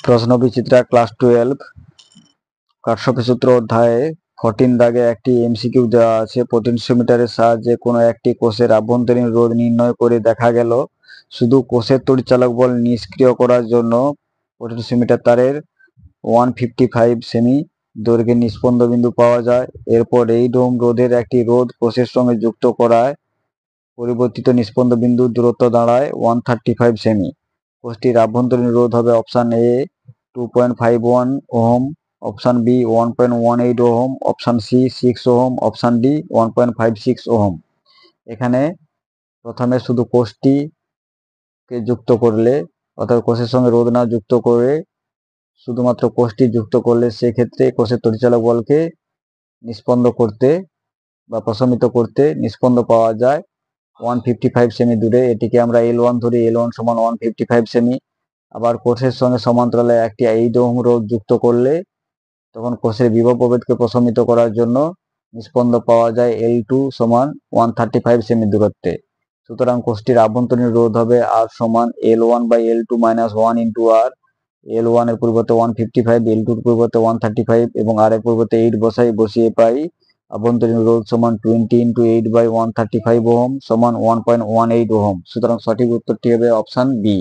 প্রশ্ন বিচিত্রা ক্লাস 12 কারশফের সূত্র অধ্যায়ে 14 দাগে একটি এমসিকিউ দেওয়া আছে। পোটেনশিওমিটারের সাহায্যে কোনো একটি কোষের আভ্যন্তরীণ রোধ নির্ণয় করে দেখা গেল শুধু কোষের তড়িৎচালক বল নিষ্ক্রিয় করার জন্য পোটেনশিওমিটার তারের 155 সেমি দৈর্ঘ্যের নিস্পন্দ বিন্দু পাওয়া যায়। এরপর 8 ওহম রোধের একটি রোধ কোষের সঙ্গে যুক্ত করায় পরিবর্তিত নিস্পন্দ বিন্দুর দূরত্ব দাঁড়ায় 135 সেমি। কোষটির আভ্যন্তরীণ রোধ হবে option A 2.51 ohm, option B 1.18 ohm, option C 6 ohm, option D 1.56 ohm. এখানে প্রথমে শুধু কোষটিকে যুক্ত করলে, অর্থাৎ কোষের সঙ্গে রোধ না যুক্ত করে শুধুমাত্র কোষটি যুক্ত করলে সেক্ষেত্রে কোষের তড়িৎচালক বলকে নিস্পন্দ করতে বা প্রশমিত করতে নিস্পন্দ পাওয়া যায় 155 সেমি দূরে। এটিকে আমরা L1 ধরি। L1 সমান 155 সেমি। আবার কোষের সঙ্গে সমান্তরালে একটি 8 ওহম রোধ যুক্ত করলে তখন কোষের বিভব প্রভেদকে প্রশমিত করার জন্য নিস্পন্দ পাওয়া যায় L2 সমান 135 সেমি দূরত্বে। সুতরাং কোষটির আভ্যন্তরীণ রোধ হবে R সমান L1 by L2 minus 1 into R। L1 এর পরিবর্তে 155, L2 এর পরিবর্তে 135 এবং R এর পরিবর্তে 8 বসিয়ে পাই আভ্যন্তরীণ রোধ সমান 20 ইন্টু 8 বাই 135 ওহম সমান 1.18 ওহম। সুতরাং সঠিক উত্তরটি হবে অপশান বি।